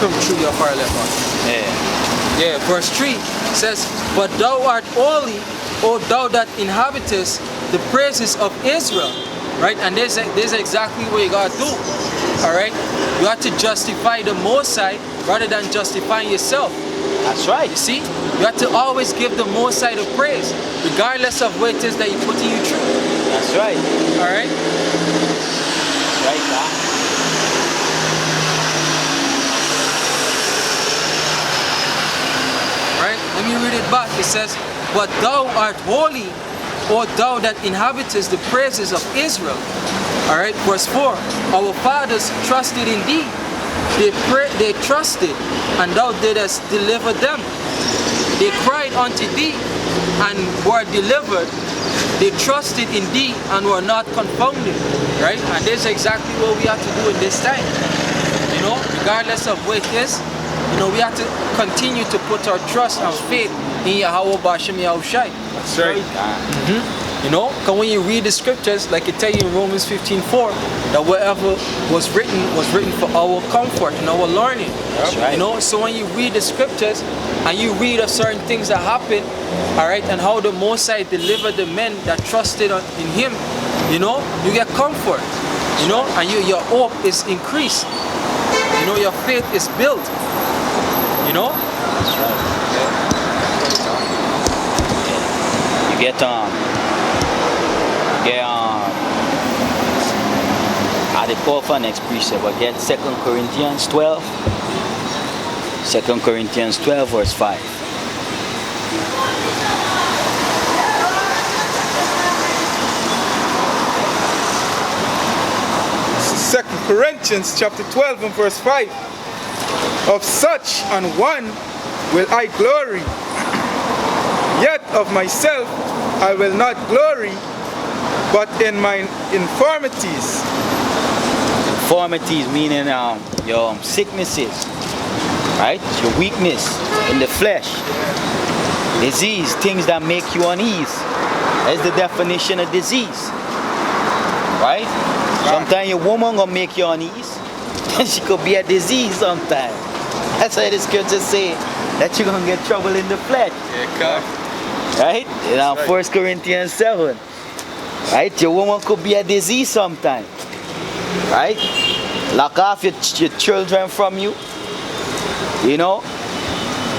Come through your far left hand. Yeah. Yeah, verse 3 says, But thou art holy, O thou that inhabitest the praises of Israel. Right? And there's exactly what you gotta do. Alright? You have to justify the Most High rather than justifying yourself. That's right. You see? You have to always give the Most High the praise, regardless of what it is that He's putting you through. That's right. Alright? That's right, man. Right? Let me read it back. It says, But thou art holy, O thou that inhabitest the praises of Israel. Alright, verse 4. Our fathers trusted in thee. They trusted, and thou didst deliver them. They cried unto thee, and were delivered. They trusted in thee, and were not confounded. Right? And this is exactly what we have to do in this time. You know, regardless of what it is, you know, we have to continue to put our trust and faith in Yahweh Bashem Yahushai. That's right. You know, because when you read the scriptures, like it tell you in Romans 15:4, that whatever was written for our comfort and our learning. That's right. You know, so when you read the scriptures and you read of certain things that happen, all right, and how the Most High delivered the men that trusted in Him, you know, you get comfort, you know, and your hope is increased. You know, your faith is built. You know? That's right. Yeah. You get at the core for next precept, but get 2 Corinthians 12. 2 Corinthians 12 verse 5. Second Corinthians chapter 12 and verse 5. Of such an one will I glory, yet of myself I will not glory, but in my infirmities. Infirmities meaning your sicknesses, right? Your weakness in the flesh, disease, things that make you unease. That's the definition of disease, right? Sometimes your woman gonna make you unease, and she could be a disease sometimes. That's why the scriptures say that you're gonna get trouble in the flesh. Yeah, right? In 1 Corinthians 7. Right? Your woman could be a disease sometimes. Right? Lock off your children from you. You know?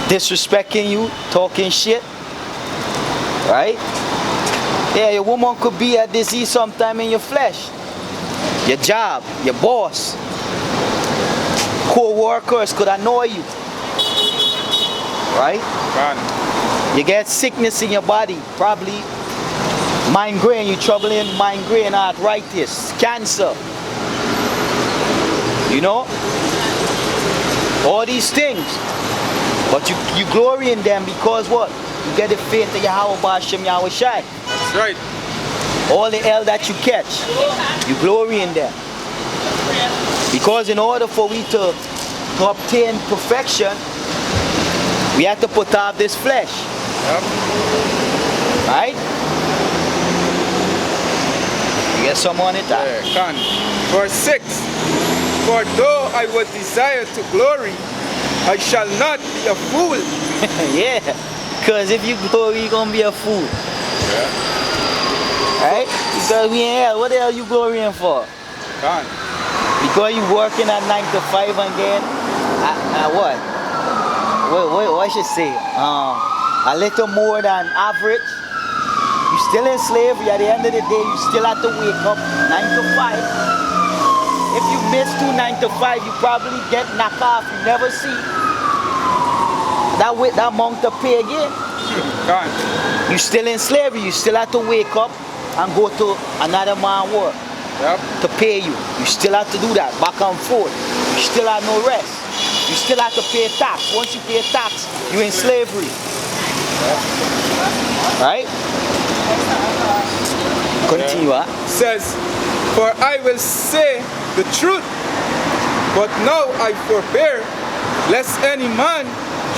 Disrespecting you, talking shit. Right? Yeah, your woman could be a disease sometime in your flesh. Your job, your boss, co-workers could annoy you. Right? You get sickness in your body, probably migraine, you trouble in migraine, arthritis, cancer. You know? All these things. But you glory in them because what? You get the faith of Yahweh Bashem Yahushai. that's right. All the hell that you catch, you glory in them. Because in order for we to obtain perfection, we have to put off this flesh. Yep. Right? You get some on it? Yeah, can. Verse 6. For though I would desire to glory, I shall not be a fool. Yeah. Because if you glory, you're going to be a fool. Yeah. Right? Because we in hell. What the hell you glorying for? Can. Because you working at 9 to 5 again? What? What should say? A little more than average. You still in slavery. At the end of the day, you still have to wake up 9 to 5. If you miss 9 to 5, you probably get knocked off. You never see that amount to pay again. You still in slavery. You still have to wake up and go to another man's work. Yep. To pay you. You still have to do that back and forth. You still have no rest. You still have to pay tax. Once you pay tax, you're in slavery. Right? Continue, huh? Says, for I will say the truth, but now I forbear, lest any man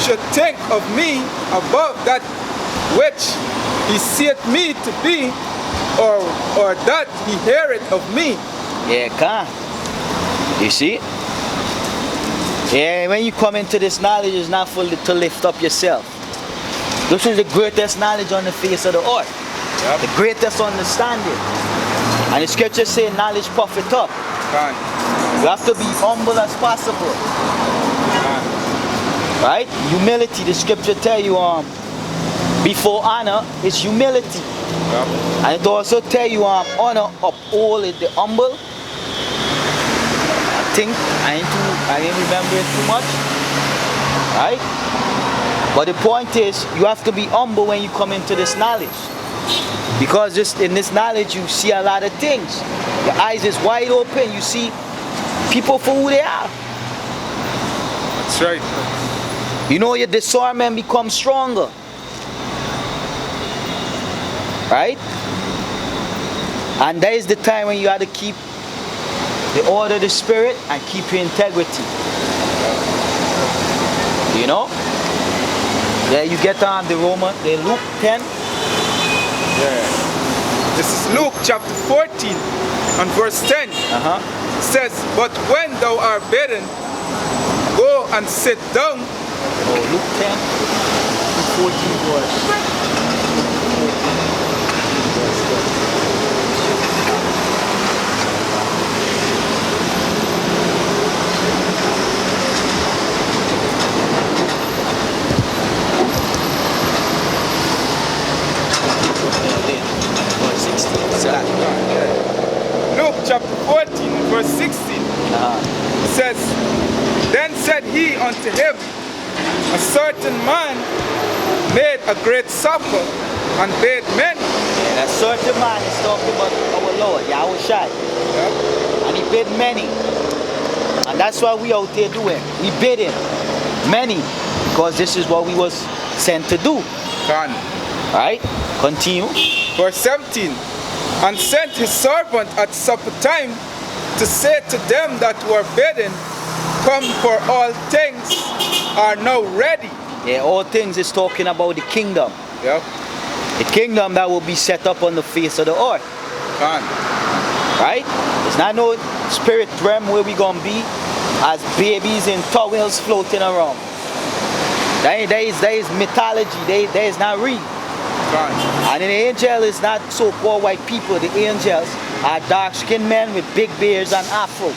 should think of me above that which he seeth me to be, or that he heareth of me. Yeah, can. You see? Yeah, when you come into this knowledge, it's not for to lift up yourself. This is the greatest knowledge on the face of the earth. Yep. The greatest understanding. And the scripture say knowledge puffeth up. Can. You have to be humble as possible. Can. Right? Humility, the scripture tell you before honor is humility. Yep. And it also tell you honor uphold the humble. I ain't remember it too much. Right? But the point is, you have to be humble when you come into this knowledge. Because just in this knowledge, you see a lot of things. Your eyes is wide open. You see people for who they are. That's right. You know, your discernment becomes stronger. Right? And that is the time when you have to keep the order of the spirit and keep your integrity. You know? Yeah, you get on the Luke 10. Yeah. This is Luke chapter 14 and verse 10. Says, but when thou art bidden, go and sit down. Oh, Luke 10, 14 verse. Luke chapter 14 verse 16 says, then said he unto him, a certain man made a great supper and bade many. Yeah, that certain man is talking about our Lord, Yahweh Shai. Yeah. And he bid many. And that's what we out there doing. We bidding many. Because this is what we was sent to do. Can. Alright? Continue. Verse 17. And sent his servant at supper time to say to them that were bidden, come, for all things are now ready. Yeah, all things is talking about the kingdom. Yep. The kingdom that will be set up on the face of the earth. Can. Right? It's not no spirit realm where we gonna be as babies in towels floating around. That is mythology. That is not real. Can. And the angel is not so-called white people. The angels are dark-skinned men with big beards and afro.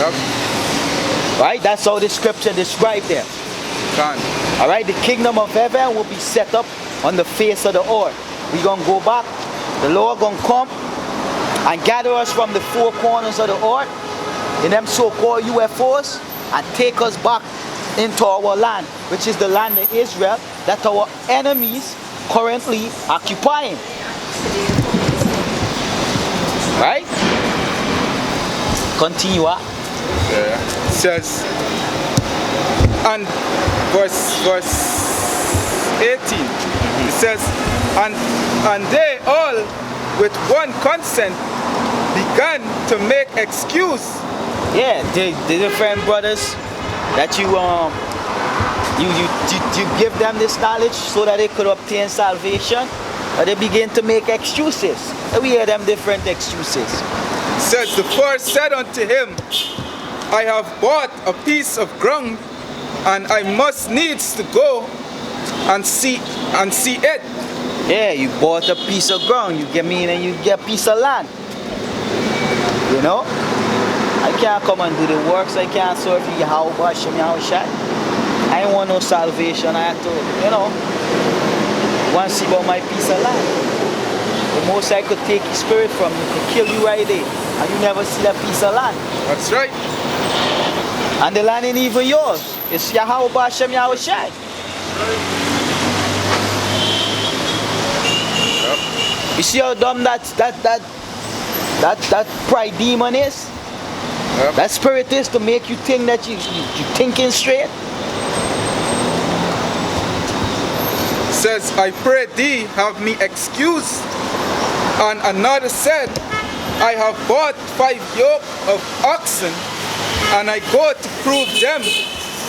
Yep. Right? That's how the scripture describes them. Can. Alright, the kingdom of heaven will be set up on the face of the earth. We're going to go back. The Lord going to come and gather us from the four corners of the earth in them so-called UFOs and take us back into our land, which is the land of Israel that our enemies currently occupying. Right? Continue. Yeah. It says, and verse 18, it says, and they all with one consent began to make excuse. Yeah, the different brothers that you give them this knowledge so that they could obtain salvation, but they begin to make excuses. And we hear them different excuses. It says, the first said unto him, I have bought a piece of ground, and I must needs to go and see it. Yeah, you bought a piece of ground, you get me, and you get a piece of land. You know? I can't come and do the works, I can't serve you, how much Yahweh Shai. I ain't want no salvation, I have to, you know, want to see about my piece of land. The most I could take his spirit from you, could kill you right there, and you never see that piece of land. That's right. And the land ain't even yours. It's Yahweh Bashem Yahweh Shai. You see how dumb that pride demon is? Yep. That spirit is to make you think that you thinking straight. Says, I pray thee, have me excused. And another said, I have bought 5 yoke of oxen, and I go to prove them.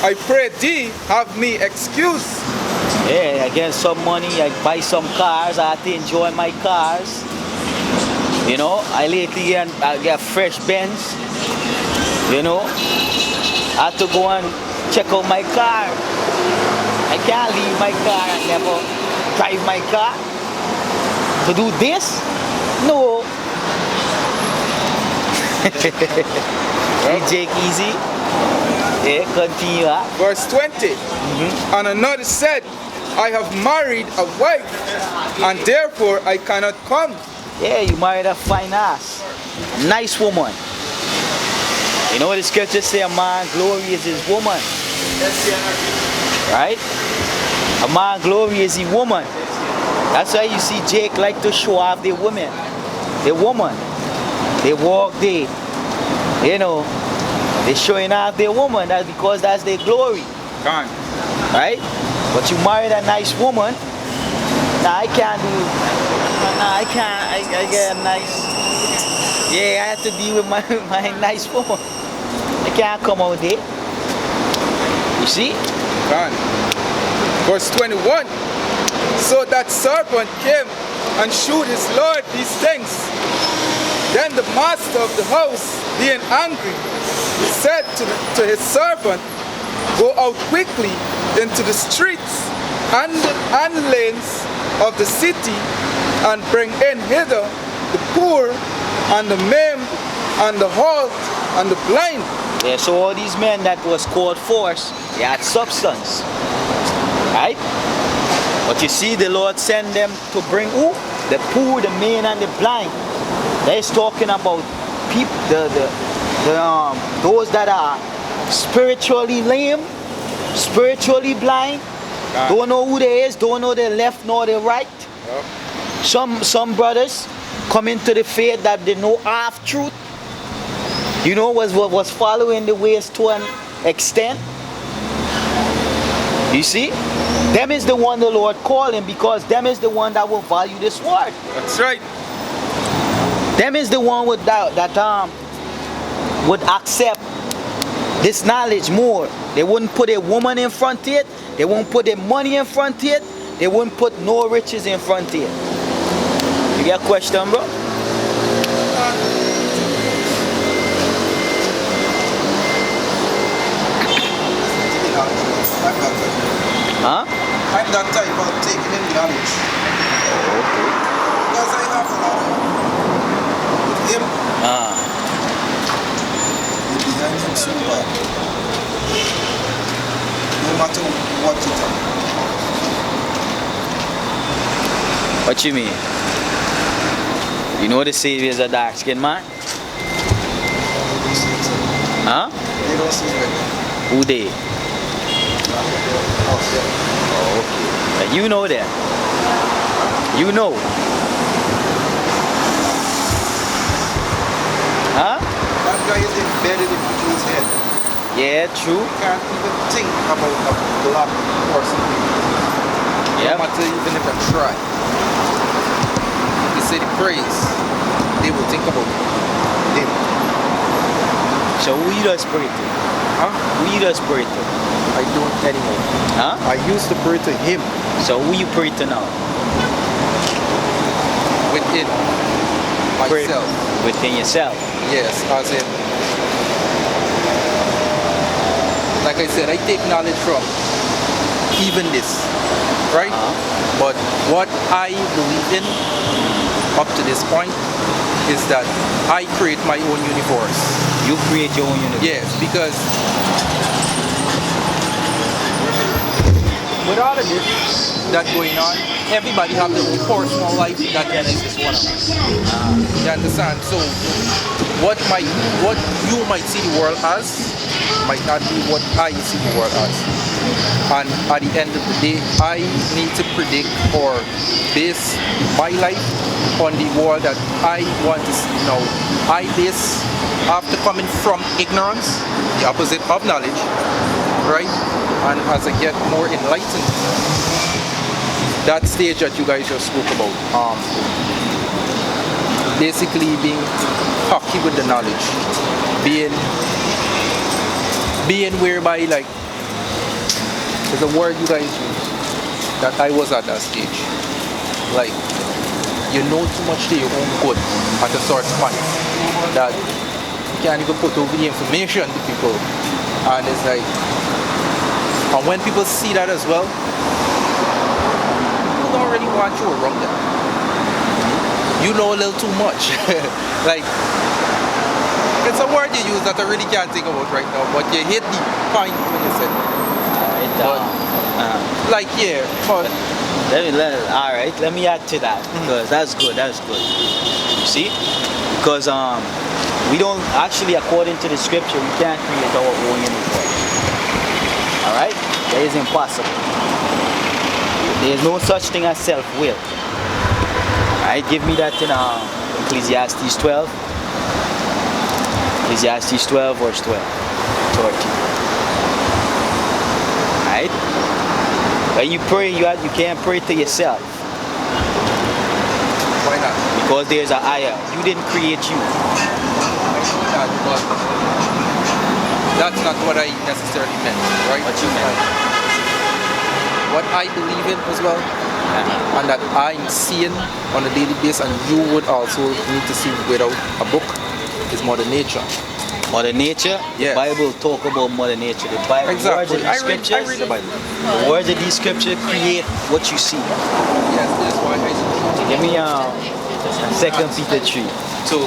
I pray thee, have me excused. Yeah, I get some money, I buy some cars, I have to enjoy my cars. You know, I get fresh Benz. You know, I have to go and check out my car. I can't leave my car and never drive my car. To do this? No. Hey, Jake, easy. Yeah, continue. Verse 20. And another said, I have married a wife, and therefore I cannot come. Yeah, you married a fine ass. A nice woman. You know what the scriptures say? A man glory is his woman. Right? A man glory is his woman. That's why you see Jake like to show off the women. The woman. They walk there. You know, they showing off their woman. That's because that's their glory. Gone. Right? But you married a nice woman. Nah, I can't do. Nah, I can't. I get a nice. Yeah, I have to deal with my nice woman. I can't come out there. You see? Gone. Verse 21. So that serpent came and shewed his Lord these things. Then the master of the house, being angry, said to his servant, Go out quickly into the streets and lanes of the city, and bring in hither the poor and the maimed and the halt and the blind. Yeah, so all these men that was called forth, they had substance. Right? But you see, the Lord sent them to bring who? The poor, the maimed, and the blind. He's talking about people, those that are spiritually lame, spiritually blind, don't know who they is, don't know their left nor their right. Some brothers come into the faith that they know half truth. You know, was following the ways to an extent. You see? Them is the one the Lord calling, because them is the one that will value this word. That's right. Them is the one with that would accept this knowledge more. They wouldn't put a woman in front of it. They won't put their money in front of it. They wouldn't put no riches in front of it. You got a question, bro? Huh? I'm that type of taking in knowledge. Okay. Because I have a lot with him. With behind him so bad. No matter what you tell. What you mean? You know the Savior is a dark skinned man? Huh? They don't see it. Who they? Oh, okay. And you know that. You know. Huh? That guy is embedded into his head. Yeah, true. He can't even think about a black person. Yeah. No matter even if I try. You say the praise, they will think about Him. So who you just pray to? Huh? Who you just pray to? I don't anymore. Huh? I used to pray to him. So who you pray to now? within Pray myself. within yourself. Yes, as in, like I said, I take knowledge from even this, right? But what I believe in up to this point is that I create my own universe. You create your own universe. Yes, because with all of this that's going on, everybody have their own personal life that is one of us. You understand? So what you might see the world as might not be what I see the world as. And at the end of the day, I need to predict or base my life on the world that I want to see. Now, I base after coming from ignorance, the opposite of knowledge, right? And as I get more enlightened, that stage that you guys just spoke about, basically being cocky with the knowledge, being whereby, like, there's a word you guys use that I was at that stage, like, you know too much to your own good at a certain point that you can't even put over the information to people, and it's like And when people see that as well, people don't really want you around them. You know a little too much. Like, it's a word you use that I really can't think about right now, but you hit the point when you said like, yeah, but all right, let me add to that, because that's good. You see, because we don't actually, according to the scripture, we can't create our own uniform. All right, that is impossible. There is no such thing as self-will. All right, give me that in Ecclesiastes 12. Ecclesiastes 12, verse 12, 13. All right. When you pray, you can't pray to yourself. why not? Because there's a higher. You didn't create you. I know that, but that's not what I necessarily meant, right? What you meant? What I believe in as well, and that I'm seeing on a daily basis, and you would also need to see without a book, is Mother Nature. Mother Nature, Yes. the Bible talk about Mother Nature. The Bible, Exactly. words of these I read the Bible. the words of these scriptures create what you see. Yes, that's why I Give me 2 Peter 3. to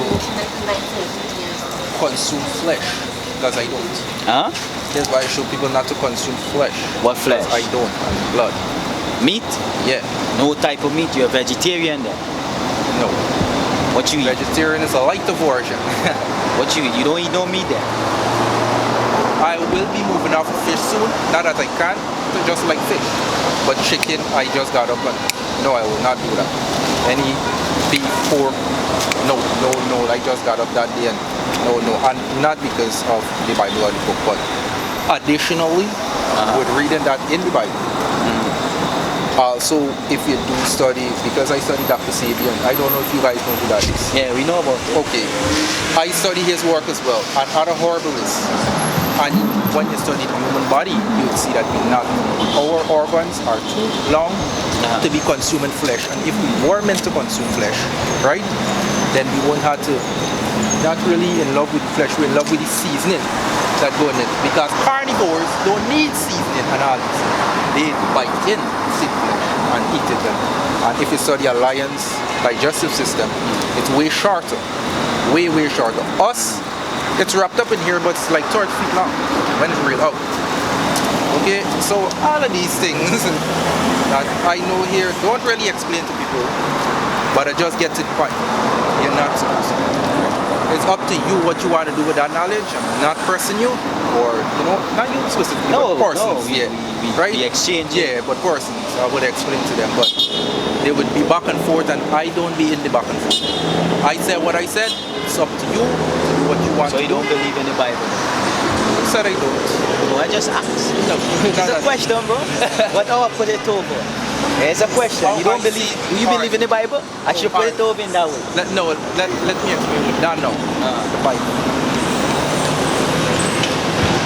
consume flesh, because I don't. Huh? That's why I show people not to consume flesh. What flesh? Because I don't. And blood. Meat? Yeah. No type of meat. You're a vegetarian then. No. What you eat? Vegetarian is a lighter version. What you eat? You don't eat no meat then. I will be moving off of fish soon. Not that I can, just like fish. But chicken, I just got up and no, I will not do that. Any beef, pork, no. I just got up that day and no. And not because of the Bible or the book, but additionally, with reading that in the Bible. Also, if you do study, because I study Dr. Sabian, I don't know if you guys know who that is. Yeah, we know about it. Okay, I study his work as well, and other herbalists. And when you study the human body, you will see that our organs are too long to be consuming flesh. And if we were meant to consume flesh, right, then we won't have to, not really in love with the flesh, we're in love with the seasoning that go in it. Because carnivores don't need seasoning and all this. They bite in sick flesh and eat it. And if you study a lion's digestive system, it's way shorter. Way shorter. Us, it's wrapped up in here, but it's like 30 feet long when it's real out. Okay, so all of these things that I know here don't really explain to people, but I just get to the point. You're not supposed to. It's up to you what you want to do with that knowledge. I'm not pressing you, or not you specifically, No, but persons. Right? we exchange. Yeah, but persons, I would explain to them, but they would be back and forth, and I don't be in the back and forth. I said what I said. It's up to you to do what you want. So to you don't believe in the Bible? Who said I don't? No, I just asked. No, It's a question, bro. What put it over? It's a question. You don't believe? Do you believe in the Bible? I should put it over in that way. Let me explain it. No. The Bible.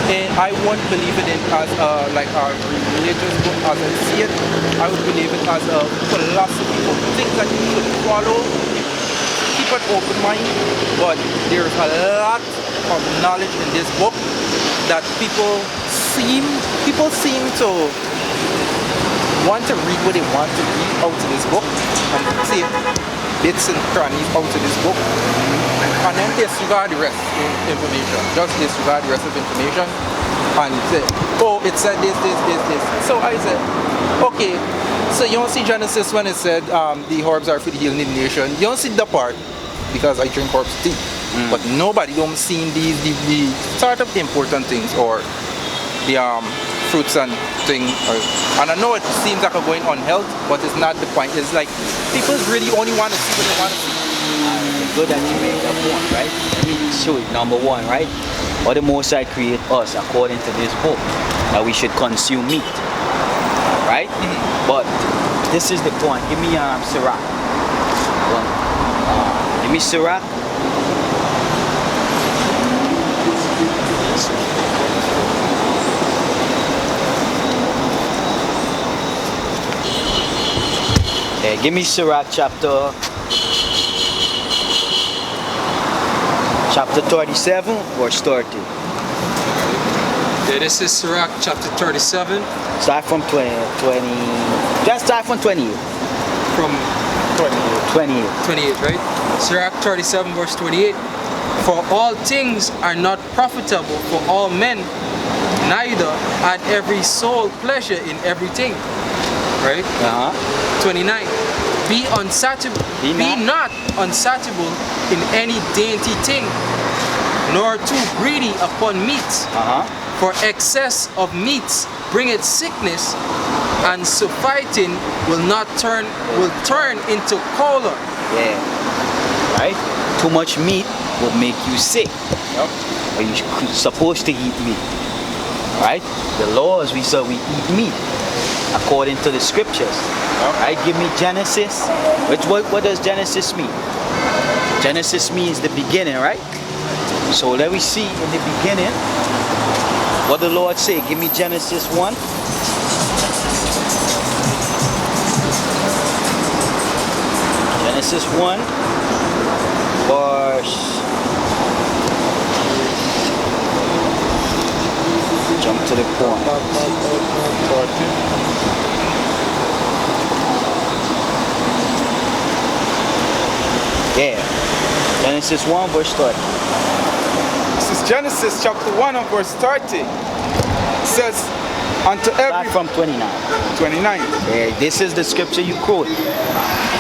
And I won't believe in it as like a religious book as I see it. I would believe it as a philosophy of things that you should follow. Keep an open mind, but there's a lot of knowledge in this book that people seem to want to read what they want to read out of this book and see bits and crannies out of this book, and then disregard the rest of information. Just disregard the rest of information and say, oh, it said this. So I said, okay, so you don't see Genesis when it said the herbs are for the healing of the nation. You don't see the part because I drink herbs tea. But nobody don't see the sort of important things or the fruits and things. And I know it seems like I'm going on health, but it's not the point. It's like people really only want to see what they want to see. Good that you make that point, right? Let me show you. Number one, right? Or the Most High create us according to this book that we should consume meat, right? But this is the point. Give me Sirach. Give me Sirach. Okay, give me Sirach chapter 37, verse 30. Yeah, this is Sirach chapter 37 Start from 20. Just start from 28. from 28. 28, right? Sirach 37 verse 28. For all things are not profitable for all men, neither had every soul pleasure in everything. Right? 29. Be unsatiable. Be Be not unsatiable in any dainty thing, nor too greedy upon meats. For excess of meats bringeth sickness, and surfeiting will turn into choler. Yeah. Right? Too much meat will make you sick. But you're supposed to eat meat. Right? The laws we say we eat meat according to the scriptures. Right? Give me Genesis. What does Genesis mean? Genesis means the beginning, right? So let me see in the beginning what the Lord say. Give me Genesis 1. Genesis 1 verse, jump to the point. Yeah. Genesis 1 verse 30. This is Genesis chapter 1 and verse 30. It says, unto every... Start from 29. 29. Yeah, this is the scripture you quote.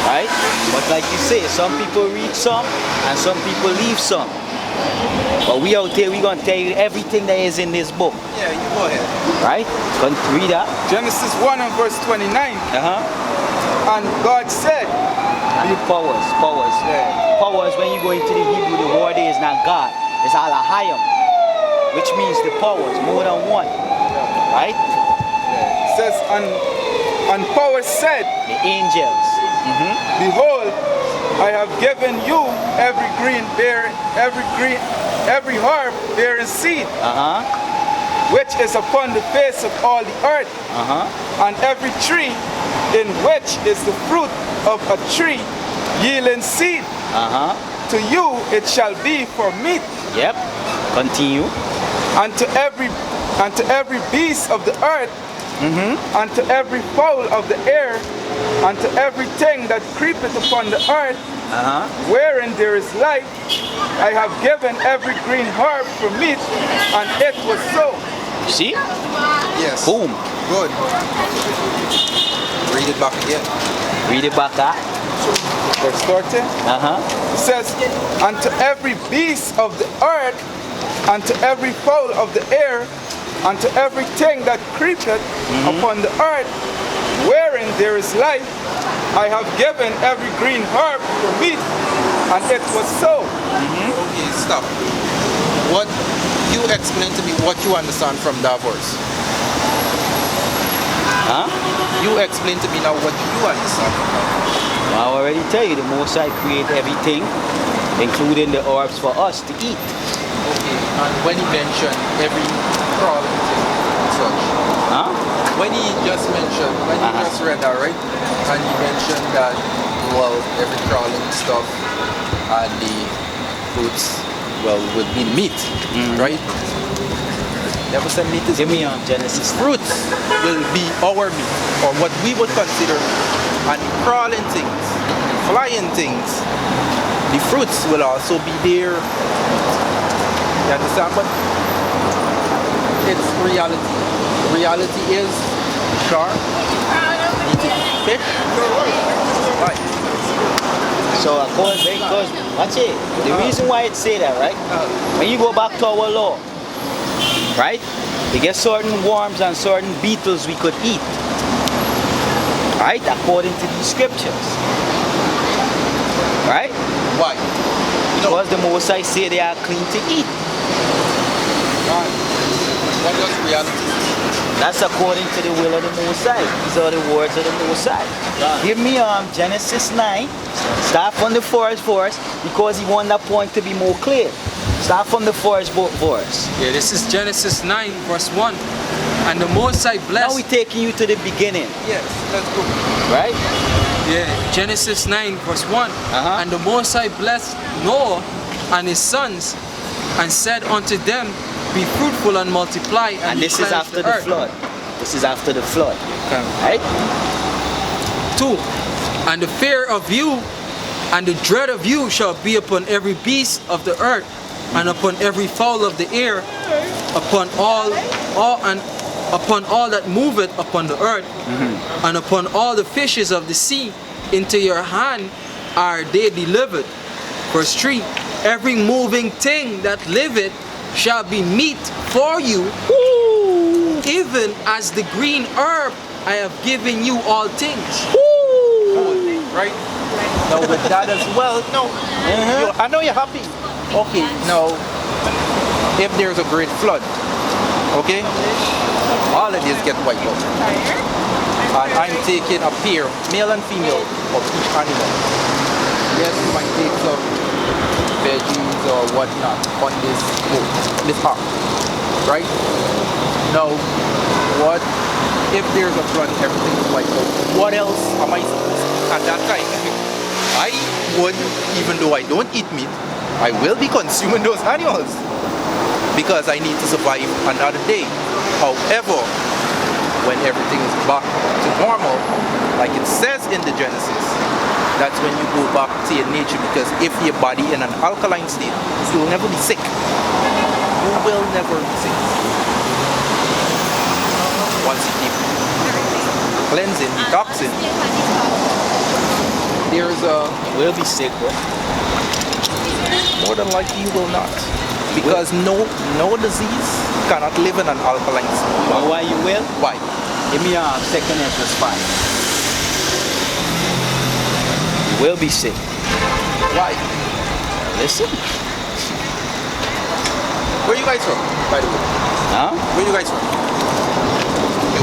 Right? But like you say, some people read some and some people leave some. But we out here, we're going to tell you everything that is in this book. Yeah, you go ahead. Right? Can you read that? Genesis 1 and verse 29. And God said, And powers. Yeah. Powers, when you go into the Hebrew, the word is not God. It's Alahayim, which means the powers, more than one. Right? It says, and power said, The angels. behold, I have given you every herb bearing seed, which is upon the face of all the earth, and every tree in which is the fruit of a tree yielding seed. To you it shall be for meat. Yep. Continue. And to every beast of the earth, and to every fowl of the air, and to everything that creepeth upon the earth, wherein there is life, I have given every green herb for meat, and it was so. See? Yes. Boom. Good. Read it back again. Read it back up. Verse 30. It says, and to every beast of the earth, and to every fowl of the air, and to everything that creepeth upon the earth, wherein there is life, I have given every green herb for meat, and it was so. Okay, stop. What you explain to me what you understand from that verse. You explain to me now what you understand from that verse. I already tell you, the Most High create everything, including the herbs for us to eat. Okay, and when he mentioned every crawling thing and such, when he just mentioned, when he just read that, right? And he mentioned that, well, every crawling stuff and the fruits, well, would be meat, right? Never said meat is Give me meat. Genesis. Fruits will be our meat, or what we would consider, and crawling things, flying things, the fruits will also be there. You understand? But it's reality. Reality is shark, eating fish. Right. So because watch it. The reason why it say that, right? When you go back to our law, right? You get certain worms and certain beetles we could eat. Right? According to these scriptures. Right? Why? Because the Most High say they are clean to eat. What does reality say? That's according to the will of the Most High. These are the words of the Most High. Give me Genesis 9. Start from the first verse because he want that point to be more clear. Start from the first verse. Yeah, this is Genesis 9 verse 1. And the Most High blessed. Now we're taking you to the beginning. Yes, let's go. Right? Yeah, Genesis 9 verse 1. And the Most High blessed Noah and his sons, and said unto them, be fruitful and multiply, And this is replenish after the earth. flood. This is after the flood. Okay. Right? 2. And the fear of you and the dread of you shall be upon every beast of the earth, and upon every fowl of the air, upon all and upon all that moveth upon the earth, and upon all the fishes of the sea. Into your hand are they delivered. Verse 3. Every moving thing that liveth shall be meat for you, even as the green herb I have given you all things. Right? Now with that as well, no, I know you're happy. Okay, now, if there's a great flood, okay, all of these get wiped out. And I'm taking a pair, male and female, of each animal. Yes, you might take some veggies or whatnot on this boat, this ark, right? Now, what if there's a flood, everything is wiped out? What else am I supposed to, at that time? I would, even though I don't eat meat, I will be consuming those animals because I need to survive another day. However, when everything is back to normal, like it says in the Genesis, that's when you go back to your nature, because if your body in an alkaline state, you will never be sick. You will never be sick. Once you keep cleansing, detoxing, there's a We'll be sick, bro. more than likely you will not, because no disease cannot live in an alkaline state. You know why you will? Why? Give me 2 Ezra 5. You will be sick. Why? Listen. Where you guys from, by the way? Huh? Where you guys from?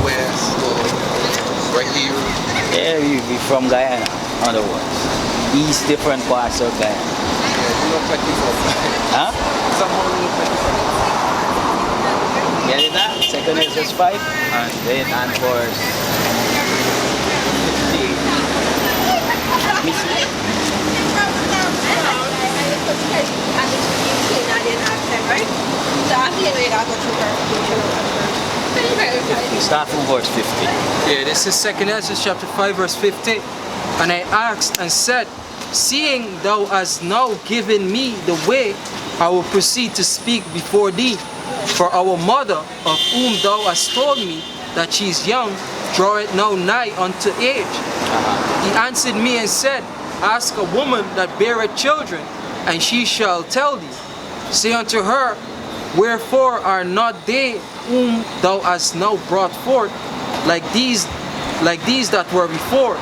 US or right here? Yeah, we from Guyana, other words. East different parts of Guyana. Yeah, you look like you from. Huh? Someone who looks like you from. Get it now? 2 Ezra 5. And then and verse 15. Me see. Start from verse 15. Yeah, this is 2 Ezra chapter 5 verse 15. And I asked and said, seeing thou hast now given me the way, I will proceed to speak before thee. For our mother, of whom thou hast told me that she is young, draweth now nigh unto age. He answered me and said, ask a woman that beareth children, and she shall tell thee. Say unto her, wherefore are not they whom thou hast now brought forth like these that were before,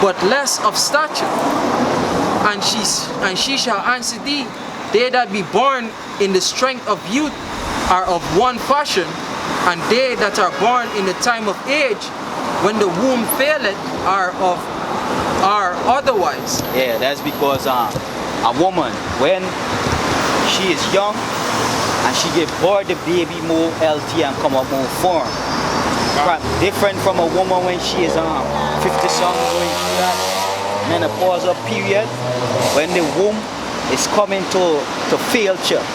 but less of stature? And she shall answer thee, they that be born in the strength of youth are of one fashion, and they that are born in the time of age, when the womb faileth, are otherwise. Yeah, that's because a woman, when she is young and she give birth, the baby more healthy and come up more form. Different from a woman when she is 50 something going through that menopausal period, when the womb is coming to failure,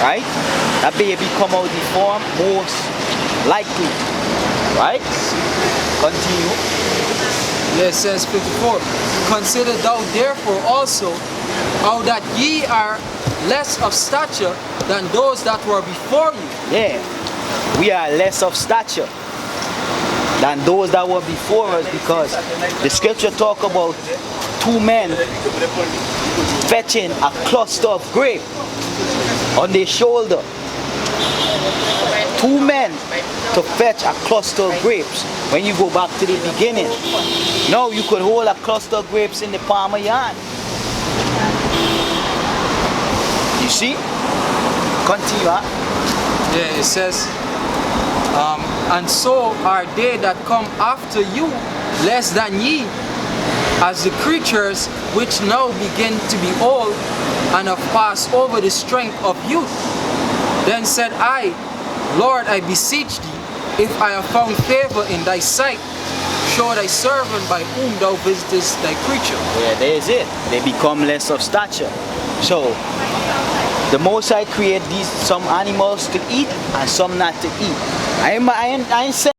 right? That baby come out deformed most likely, right? Continue. Yeah, it says 54. Consider thou therefore also how that ye are less of stature than those that were before you. Yeah, we are less of stature than those that were before us, because the scripture talk about 2 men fetching a cluster of grape on their shoulder. 2 men to fetch a cluster of grapes. When you go back to the beginning, now you could hold a cluster of grapes in the palm of your hand. You see? Continue, huh? Yeah, it says, and so are they that come after you less than ye, as the creatures which now begin to be old and have passed over the strength of youth. Then said I, Lord, I beseech thee, if I have found favor in thy sight, show thy servant by whom thou visitest thy creature. Yeah, there's it. They become less of stature. So, the Most High create these some animals to eat and some not to eat. I ain't saying